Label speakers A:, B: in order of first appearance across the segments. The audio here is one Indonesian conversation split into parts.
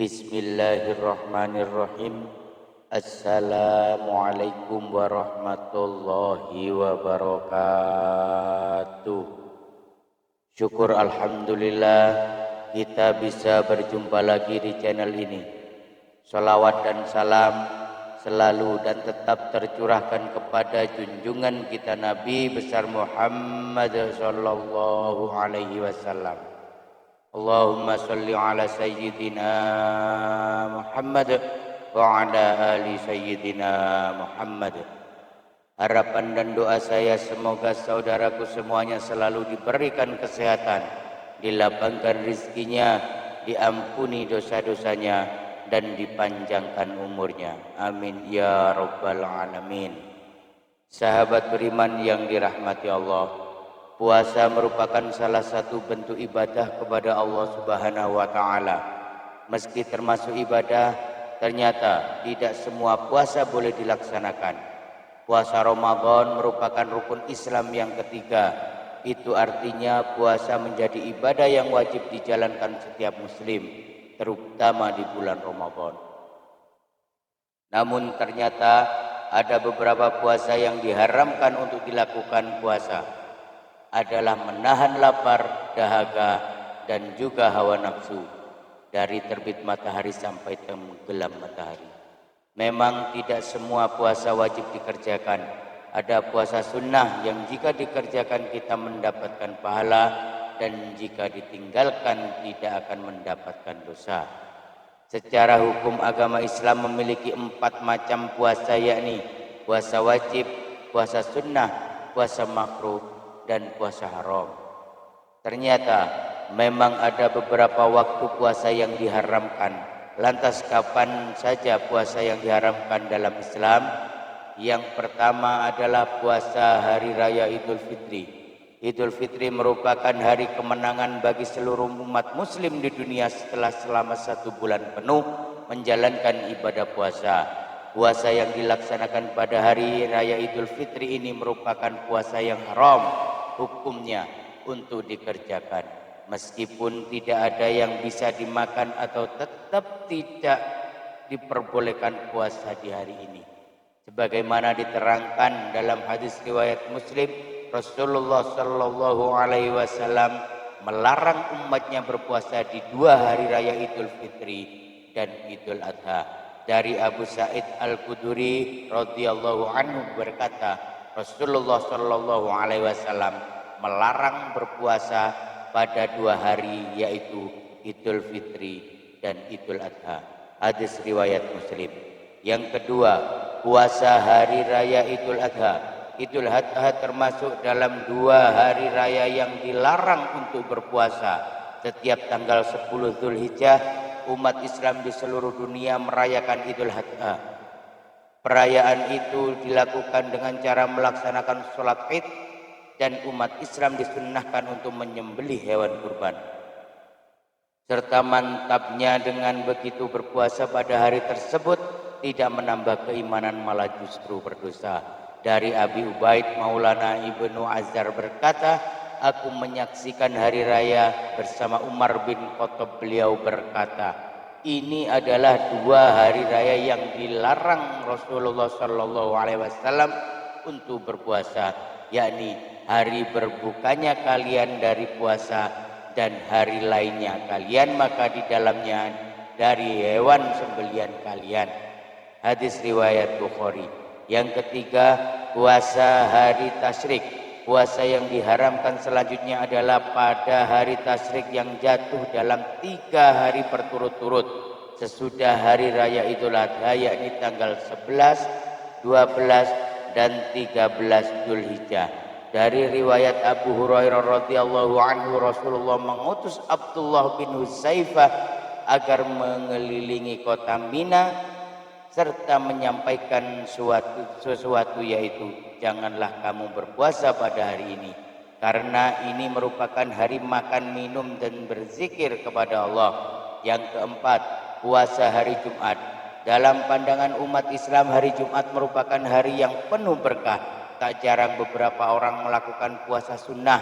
A: Bismillahirrahmanirrahim. Assalamualaikum warahmatullahi wabarakatuh. Syukur alhamdulillah kita bisa berjumpa lagi di channel ini. Salawat dan salam selalu dan tetap tercurahkan kepada junjungan kita Nabi besar Muhammad sallallahu alaihi wasallam. Allahumma salli ala sayyidina Muhammad wa ala ali sayyidina Muhammad. Harapan dan doa saya semoga saudaraku semuanya selalu diberikan kesehatan, dilapangkan rizkinya, diampuni dosa-dosanya, dan dipanjangkan umurnya. Amin ya rabbal alamin. Sahabat beriman yang dirahmati Allah, puasa merupakan salah satu bentuk ibadah kepada Allah Subhanahu wa taala. Meski termasuk ibadah, ternyata tidak semua puasa boleh dilaksanakan. Puasa Ramadan merupakan rukun Islam yang ketiga. Itu artinya puasa menjadi ibadah yang wajib dijalankan setiap muslim, terutama di bulan Ramadan. Namun ternyata ada beberapa puasa yang diharamkan untuk dilakukan puasa, adalah menahan lapar, dahaga, dan juga hawa nafsu dari terbit matahari sampai tenggelam matahari. Memang tidak semua puasa wajib dikerjakan. Ada puasa sunnah yang jika dikerjakan kita mendapatkan pahala, dan jika ditinggalkan tidak akan mendapatkan dosa. Secara hukum agama Islam memiliki 4 macam puasa, yakni puasa wajib, puasa sunnah, puasa makruh, dan puasa haram. Ternyata memang ada beberapa waktu puasa yang diharamkan. Lantas kapan saja puasa yang diharamkan dalam Islam? Yang pertama adalah puasa hari raya Idul Fitri. Idul Fitri merupakan hari kemenangan bagi seluruh umat muslim di dunia setelah selama 1 bulan penuh menjalankan ibadah puasa. Puasa yang dilaksanakan pada hari raya Idul Fitri ini merupakan puasa yang haram hukumnya untuk dikerjakan, meskipun tidak ada yang bisa dimakan atau tetap tidak diperbolehkan puasa di hari ini. Sebagaimana diterangkan dalam hadis riwayat Muslim, Rasulullah Shallallahu Alaihi Wasallam melarang umatnya berpuasa di 2 hari raya Idul Fitri dan Idul Adha. Dari Abu Sa'id Al-Khudri radhiyallahu anhu berkata, Rasulullah Shallallahu Alaihi Wasallam melarang berpuasa pada 2 hari, yaitu Idul Fitri dan Idul Adha. Hadis riwayat Muslim. Yang kedua, puasa hari raya Idul Adha. Idul Adha termasuk dalam 2 hari raya yang dilarang untuk berpuasa. Setiap tanggal 10 Zulhijjah, umat Islam di seluruh dunia merayakan Idul Adha. Perayaan itu dilakukan dengan cara melaksanakan sholat Id, dan umat Islam disunnahkan untuk menyembelih hewan kurban. Serta mantapnya dengan begitu berpuasa pada hari tersebut tidak menambah keimanan, malah justru berdosa. Dari Abi Ubaid Maulana Ibnu Azhar berkata, aku menyaksikan hari raya bersama Umar bin Khattab. Beliau berkata, ini adalah 2 hari raya yang dilarang Rasulullah Shallallahu Alaihi Wasallam untuk berpuasa, yakni hari berbukanya kalian dari puasa dan hari lainnya kalian maka di dalamnya dari hewan sembelian kalian. Hadis riwayat Bukhari. Yang ketiga, puasa hari tasyrik. Puasa yang diharamkan selanjutnya adalah pada hari tasyrik yang jatuh dalam 3 hari berturut-turut sesudah hari raya Idul Adha, yakni tanggal 11, 12, dan 13 Zulhijjah. Dari riwayat Abu Hurairah radhiyallahu anhu, Rasulullah mengutus Abdullah bin Hudzaifah agar mengelilingi kota Mina serta menyampaikan sesuatu, yaitu janganlah kamu berpuasa pada hari ini, karena ini merupakan hari makan, minum, dan berzikir kepada Allah. Yang keempat, puasa hari Jumat. Dalam pandangan umat Islam, hari Jumat merupakan hari yang penuh berkah. Tak jarang beberapa orang melakukan puasa sunnah,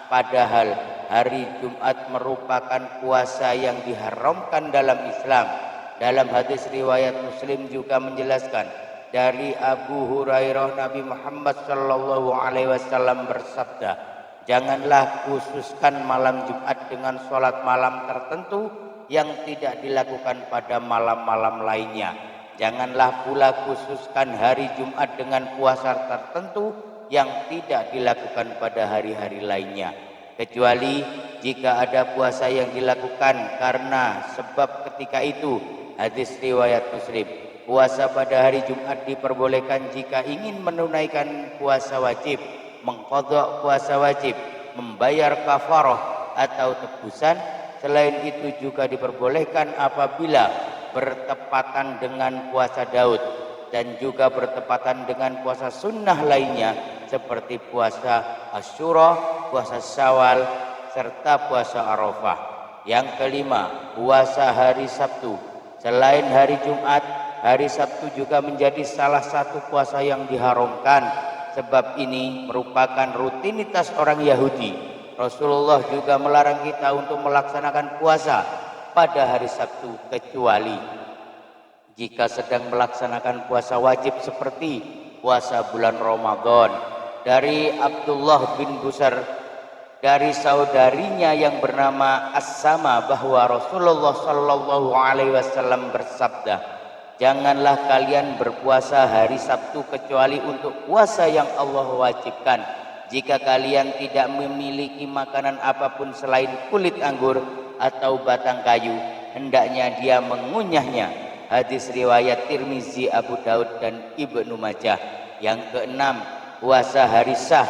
A: padahal hari Jumat merupakan puasa yang diharamkan dalam Islam. Dalam hadis riwayat Muslim juga menjelaskan dari Abu Hurairah, Nabi Muhammad sallallahu alaihi wasallam bersabda, janganlah khususkan malam Jumat dengan sholat malam tertentu yang tidak dilakukan pada malam-malam lainnya. Janganlah pula khususkan hari Jumat dengan puasa tertentu yang tidak dilakukan pada hari-hari lainnya, kecuali jika ada puasa yang dilakukan karena sebab ketika itu. Hadis riwayat Muslim. Puasa pada hari Jumat diperbolehkan jika ingin menunaikan puasa wajib, mengqadha puasa wajib, membayar kafarah atau tebusan. Selain itu juga diperbolehkan apabila bertepatan dengan puasa Daud dan juga bertepatan dengan puasa sunnah lainnya seperti puasa Asyura, puasa Syawal, serta puasa Arafah. Yang kelima, puasa hari Sabtu. Selain hari Jumat, hari Sabtu juga menjadi salah satu puasa yang diharamkan. Sebab ini merupakan rutinitas orang Yahudi. Rasulullah juga melarang kita untuk melaksanakan puasa pada hari Sabtu kecuali jika sedang melaksanakan puasa wajib seperti puasa bulan Ramadan. Dari Abdullah bin Busar dari saudarinya yang bernama As-Sama bahwa Rasulullah sallallahu alaihi wasallam bersabda, janganlah kalian berpuasa hari Sabtu kecuali untuk puasa yang Allah wajibkan. Jika kalian tidak memiliki makanan apapun selain kulit anggur atau batang kayu, hendaknya dia mengunyahnya. Hadis riwayat Tirmizi, Abu Daud dan Ibnu Majah. Yang keenam, puasa hari Syah.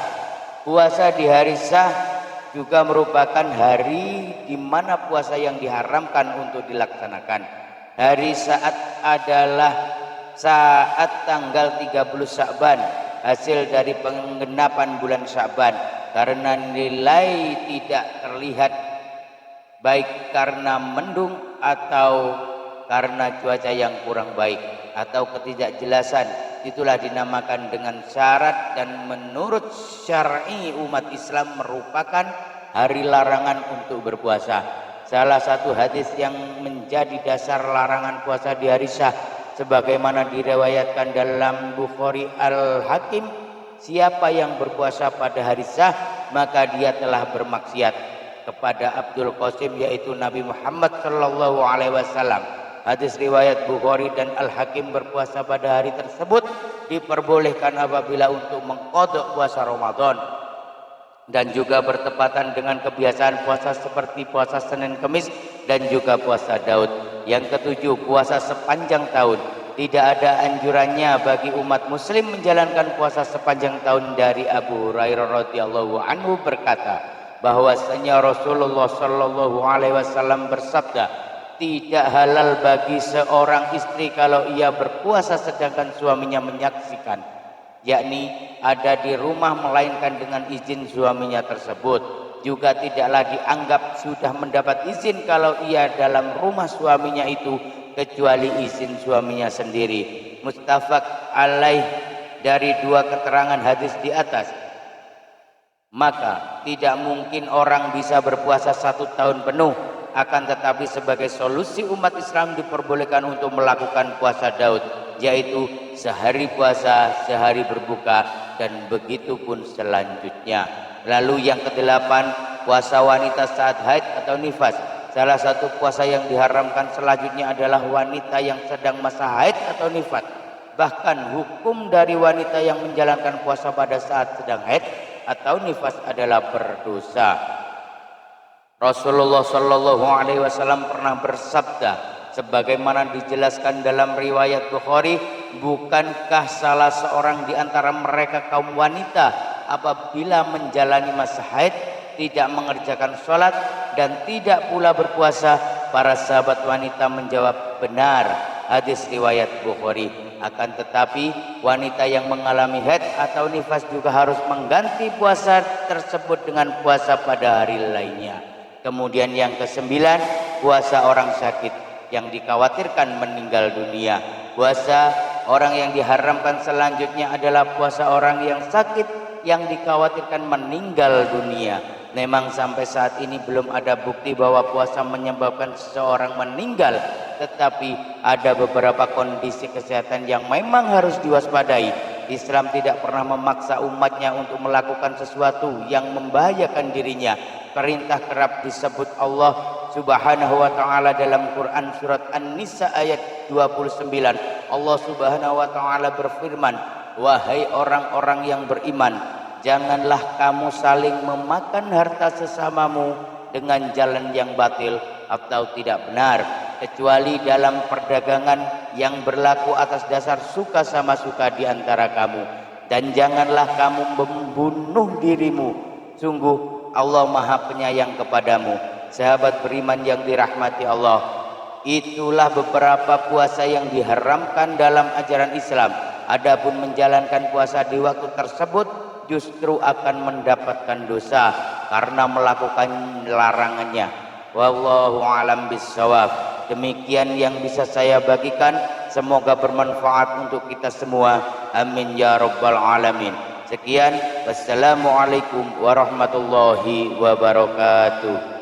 A: Puasa di hari Syah juga merupakan hari di mana puasa yang diharamkan untuk dilaksanakan. Hari saat adalah saat tanggal 30 Sya'ban, hasil dari penggenapan bulan Sya'ban, karena nilai tidak terlihat baik karena mendung atau karena cuaca yang kurang baik atau ketidakjelasan. Itulah dinamakan dengan syarat, dan menurut syar'i umat Islam merupakan hari larangan untuk berpuasa. Salah satu hadis yang menjadi dasar larangan puasa di hari Syah sebagaimana diriwayatkan dalam Bukhari Al-Hakim, siapa yang berpuasa pada hari Syah maka dia telah bermaksiat kepada Abdul Qasim, yaitu Nabi Muhammad sallallahu alaihi wasallam. Hadis riwayat Bukhari dan Al-Hakim, berpuasa pada hari tersebut diperbolehkan apabila untuk mengqadha puasa Ramadan dan juga bertepatan dengan kebiasaan puasa seperti puasa Senin Kemis dan juga puasa Daud. Yang ketujuh, puasa sepanjang tahun. Tidak ada anjurannya bagi umat muslim menjalankan puasa sepanjang tahun. Dari Abu Hurairah radhiyallahu anhu berkata bahwasanya Rasulullah sallallahu alaihi wasallam bersabda, tidak halal bagi seorang istri kalau ia berpuasa sedangkan suaminya menyaksikan, yakni ada di rumah melainkan dengan izin suaminya tersebut. Juga tidaklah dianggap sudah mendapat izin kalau ia dalam rumah suaminya itu kecuali izin suaminya sendiri. Muttafaq alaih. Dari dua keterangan hadis di atas, maka tidak mungkin orang bisa berpuasa 1 tahun penuh. Akan tetapi sebagai solusi umat Islam diperbolehkan untuk melakukan puasa Daud, yaitu sehari puasa, sehari berbuka, dan begitu pun selanjutnya. Lalu yang kedelapan, puasa wanita saat haid atau nifas. Salah satu puasa yang diharamkan selanjutnya adalah wanita yang sedang masa haid atau nifas. Bahkan hukum dari wanita yang menjalankan puasa pada saat sedang haid atau nifas adalah berdosa. Rasulullah sallallahu alaihi wasallam pernah bersabda sebagaimana dijelaskan dalam riwayat Bukhari, bukankah salah seorang di antara mereka kaum wanita apabila menjalani masa haid tidak mengerjakan sholat dan tidak pula berpuasa? Para sahabat wanita menjawab, benar. Hadis riwayat Bukhari. Akan tetapi wanita yang mengalami haid atau nifas juga harus mengganti puasa tersebut dengan puasa pada hari lainnya. Kemudian yang kesembilan, puasa orang sakit yang dikhawatirkan meninggal dunia. Puasa orang yang diharamkan selanjutnya adalah puasa orang yang sakit yang dikhawatirkan meninggal dunia. Memang sampai saat ini belum ada bukti bahwa puasa menyebabkan seseorang meninggal tetapi ada beberapa kondisi kesehatan yang memang harus diwaspadai. Islam tidak pernah memaksa umatnya untuk melakukan sesuatu yang membahayakan dirinya. Perintah kerap disebut Allah Subhanahu wa taala dalam Quran surat An-Nisa ayat 29. Allah Subhanahu wa taala berfirman, "Wahai orang-orang yang beriman, janganlah kamu saling memakan harta sesamamu dengan jalan yang batil atau tidak benar, kecuali dalam perdagangan yang berlaku atas dasar suka sama suka di antara kamu. Dan janganlah kamu membunuh dirimu. Sungguh Allah Maha Penyayang kepadamu." Sahabat beriman yang dirahmati Allah, itulah beberapa puasa yang diharamkan dalam ajaran Islam. Adapun menjalankan puasa di waktu tersebut justru akan mendapatkan dosa karena melakukan larangannya. Wallahu a'lam bissawab. Demikian yang bisa saya bagikan, semoga bermanfaat untuk kita semua. Amin ya rabbal alamin. Sekian, wassalamualaikum warahmatullahi wabarakatuh.